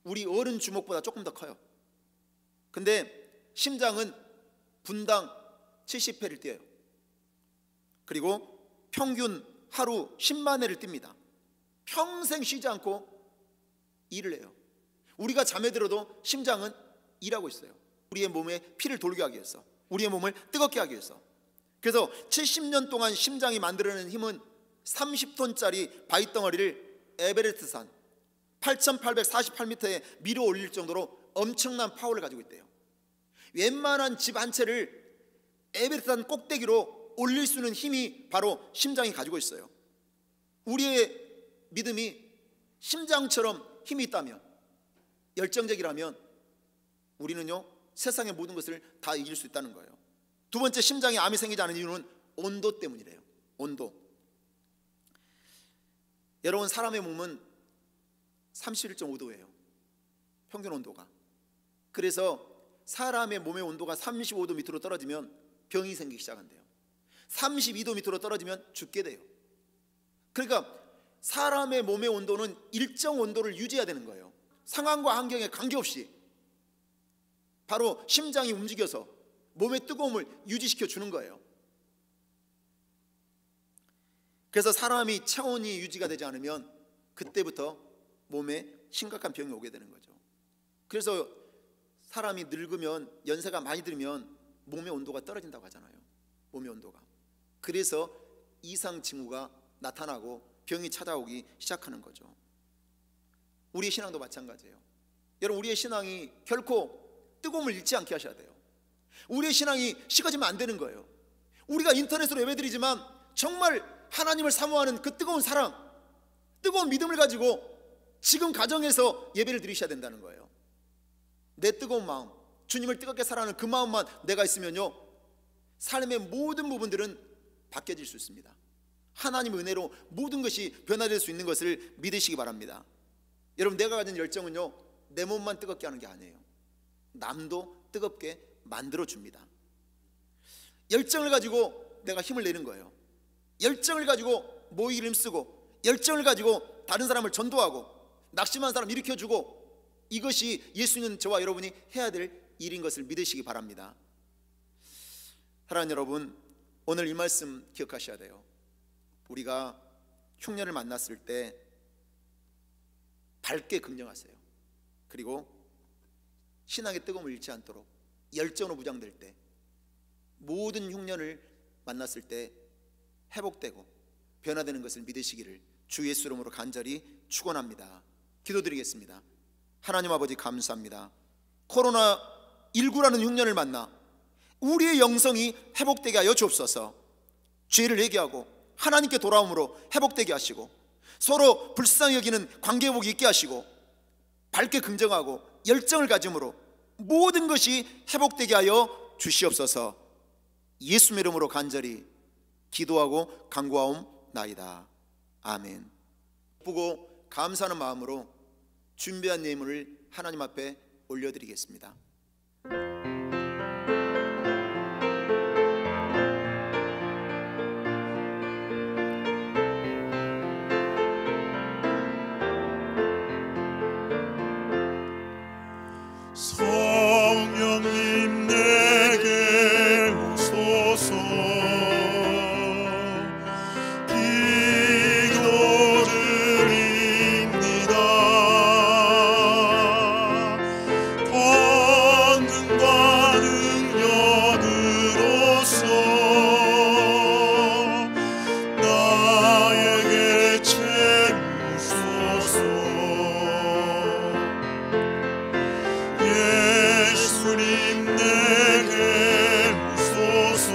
우리 어른 주먹보다 조금 더 커요. 근데 심장은 분당 70회를 뛰어요. 그리고 평균 하루 10만 회를 뜁니다. 평생 쉬지 않고 일을 해요. 우리가 잠에 들어도 심장은 일하고 있어요. 우리의 몸에 피를 돌게 하기 위해서, 우리의 몸을 뜨겁게 하기 위해서. 그래서 70년 동안 심장이 만들어내는 힘은 30톤짜리 바위덩어리를 에베레스트산 8,848m에 밀어 올릴 정도로 엄청난 파워를 가지고 있대요. 웬만한 집 한 채를 에베레스트산 꼭대기로 올릴 수 있는 힘이 바로 심장이 가지고 있어요. 우리의 믿음이 심장처럼 힘이 있다면, 열정적이라면 우리는요 세상의 모든 것을 다 이길 수 있다는 거예요. 두 번째, 심장에 암이 생기지 않은 이유는 온도 때문이래요. 온도. 여러분, 사람의 몸은 31.5도예요. 평균 온도가. 그래서 사람의 몸의 온도가 35도 밑으로 떨어지면 병이 생기기 시작한대요. 32도 밑으로 떨어지면 죽게 돼요. 그러니까 사람의 몸의 온도는 일정 온도를 유지해야 되는 거예요. 상황과 환경에 관계없이 바로 심장이 움직여서 몸의 뜨거움을 유지시켜 주는 거예요. 그래서 사람이 체온이 유지가 되지 않으면 그때부터 몸에 심각한 병이 오게 되는 거죠. 그래서 사람이 늙으면, 연세가 많이 들면 몸의 온도가 떨어진다고 하잖아요. 몸의 온도가. 그래서 이상 징후가 나타나고 병이 찾아오기 시작하는 거죠. 우리의 신앙도 마찬가지예요. 여러분, 우리의 신앙이 결코 뜨거움을 잃지 않게 하셔야 돼요. 우리의 신앙이 식어지면 안 되는 거예요. 우리가 인터넷으로 예배드리지만 정말 하나님을 사모하는 그 뜨거운 사랑, 뜨거운 믿음을 가지고 지금 가정에서 예배를 드리셔야 된다는 거예요. 내 뜨거운 마음, 주님을 뜨겁게 사랑하는 그 마음만 내가 있으면요 삶의 모든 부분들은 바뀌어질 수 있습니다. 하나님의 은혜로 모든 것이 변화될 수 있는 것을 믿으시기 바랍니다. 여러분, 내가 가진 열정은요 내 몸만 뜨겁게 하는 게 아니에요. 남도 뜨겁게 만들어줍니다. 열정을 가지고 내가 힘을 내는 거예요. 열정을 가지고 모이를 힘쓰고, 열정을 가지고 다른 사람을 전도하고, 낙심한 사람 일으켜주고, 이것이 예수 있는 저와 여러분이 해야 될 일인 것을 믿으시기 바랍니다. 사랑하는 여러분, 오늘 이 말씀 기억하셔야 돼요. 우리가 흉년을 만났을 때 밝게 긍정하세요. 그리고 신앙의 뜨거움을 잃지 않도록 열정으로 무장될 때, 모든 흉년을 만났을 때 회복되고 변화되는 것을 믿으시기를 주 예수 이름으로 간절히 축원합니다. 기도드리겠습니다. 하나님 아버지, 감사합니다. 코로나19라는 흉년을 만나 우리의 영성이 회복되게 하여 주옵소서. 죄를 회개하고 하나님께 돌아옴으로 회복되게 하시고, 서로 불쌍히 여기는 관계 회복이 있게 하시고, 밝게 긍정하고 열정을 가짐으로 모든 것이 회복되게 하여 주시옵소서. 예수의 이름으로 간절히 기도하고 간구하옵나이다. 아멘. 기쁘고 감사하는 마음으로 준비한 예물을 하나님 앞에 올려드리겠습니다. 성령님 내게 오소서. 기도드립니다. 권능과 능력으로서 나에게 채우소서. 예수님 내게 오소서.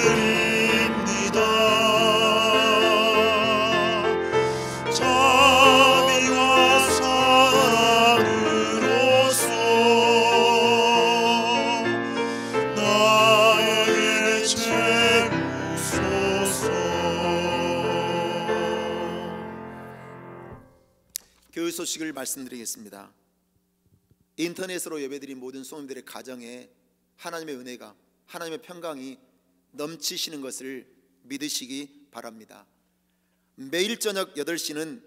기도드립니다. 자비와 사랑으로서 나에게 채우소서. 교회 소식을 말씀드리겠습니다. 인터넷으로 예배드린 모든 성도들의 가정에 하나님의 은혜가, 하나님의 평강이 넘치시는 것을 믿으시기 바랍니다. 매일 저녁 8시는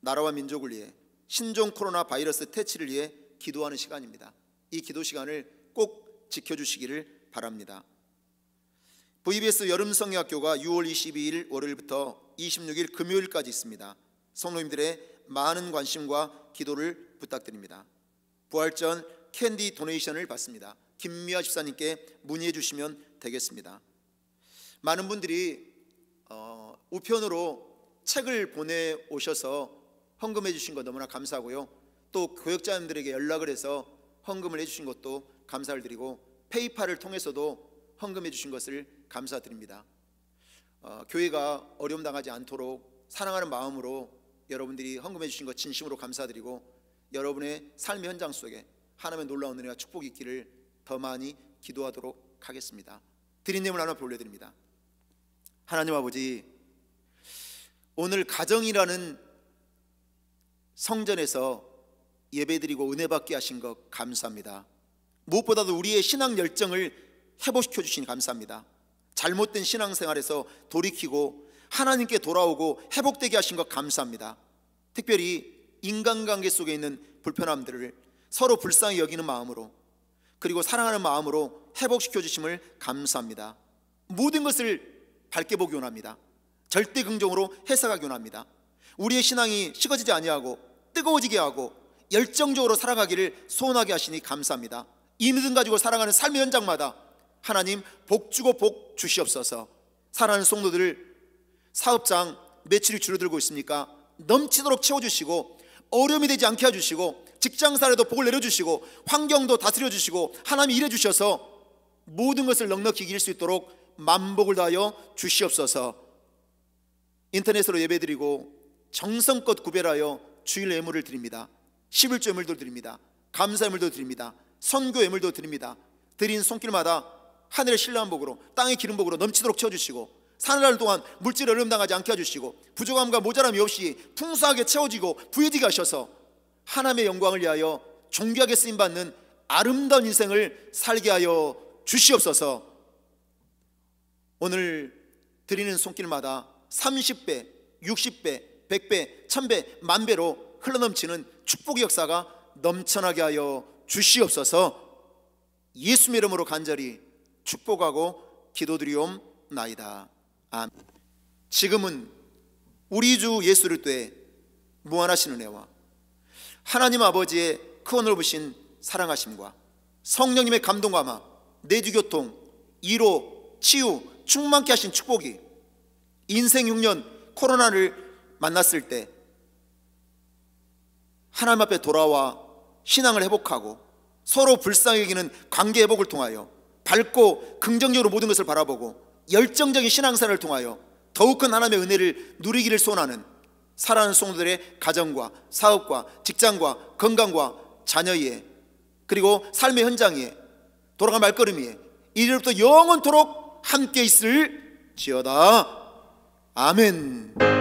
나라와 민족을 위해, 신종 코로나 바이러스 퇴치를 위해 기도하는 시간입니다. 이 기도 시간을 꼭 지켜주시기를 바랍니다. VBS 여름성경학교가 6월 22일 월요일부터 26일 금요일까지 있습니다. 성도님들의 많은 관심과 기도를 부탁드립니다. 부활전 캔디 도네이션을 받습니다. 김미아 집사님께 문의해 주시면 되겠습니다. 많은 분들이 우편으로 책을 보내오셔서 헌금해 주신 것 너무나 감사하고요, 또 교역자님들에게 연락을 해서 헌금을 해주신 것도 감사를 드리고, 페이팔을 통해서도 헌금해 주신 것을 감사드립니다. 교회가 어려움 당하지 않도록 사랑하는 마음으로 여러분들이 헌금해 주신 것 진심으로 감사드리고, 여러분의 삶의 현장 속에 하나님의 놀라운 은혜와 축복이 있기를 더 많이 기도하도록 하겠습니다. 드린 예물 하나 올려드립니다. 하나님 아버지, 오늘 가정이라는 성전에서 예배드리고 은혜 받게 하신 것 감사합니다. 무엇보다도 우리의 신앙 열정을 회복시켜 주시니 감사합니다. 잘못된 신앙생활에서 돌이키고 하나님께 돌아오고 회복되게 하신 것 감사합니다. 특별히 인간관계 속에 있는 불편함들을 서로 불쌍히 여기는 마음으로, 그리고 사랑하는 마음으로 회복시켜 주심을 감사합니다. 모든 것을 밝게 보기 원합니다. 절대 긍정으로 해석하기 원합니다. 우리의 신앙이 식어지지 아니하고 뜨거워지게 하고 열정적으로 살아가기를 소원하게 하시니 감사합니다. 이 믿음 가지고 살아가는 삶의 현장마다 하나님 복 주고 복 주시옵소서. 사랑하는 성도들을 사업장 매출이 줄어들고 있습니까? 넘치도록 채워주시고, 어려움이 되지 않게 해주시고, 직장사에도 복을 내려주시고, 환경도 다스려 주시고, 하나님이 일해 주셔서 모든 것을 넉넉히 이길 수 있도록 만복을 다하여 주시옵소서. 인터넷으로 예배드리고 정성껏 구별하여 주일 예물을 드립니다. 11조 예물도 드립니다. 감사 예물도 드립니다. 선교 예물도 드립니다. 드린 손길마다 하늘의 신령한 복으로, 땅의 기름 복으로 넘치도록 채워주시고, 사느날 동안 물질 어려움 당하지 않게 해주시고, 부족함과 모자람이 없이 풍성하게 채워지고 부유지게 하셔서 하나님의 영광을 위하여 존귀하게 쓰임받는 아름다운 인생을 살게 하여 주시옵소서. 오늘 드리는 손길마다 30배, 60배, 100배, 1000배, 만배로 흘러넘치는 축복의 역사가 넘쳐나게 하여 주시옵소서. 예수의 이름으로 간절히 축복하고 기도드리옵나이다. 아멘. 지금은 우리 주 예수를 때 무한하신 은혜와 하나님 아버지의 크고 넓으신 사랑하심과 성령님의 감동감화, 내주교통, 위로, 치유, 충만케 하신 축복이 인생 6년 코로나를 만났을 때 하나님 앞에 돌아와 신앙을 회복하고 서로 불쌍히 여기는 관계 회복을 통하여 밝고 긍정적으로 모든 것을 바라보고 열정적인 신앙생활을 통하여 더욱 큰 하나님의 은혜를 누리기를 소원하는 사랑하는 성도들의 가정과 사업과 직장과 건강과 자녀의 그리고 삶의 현장에 돌아간 말걸음에 이제부터 영원토록 함께 있을지어다. 아멘.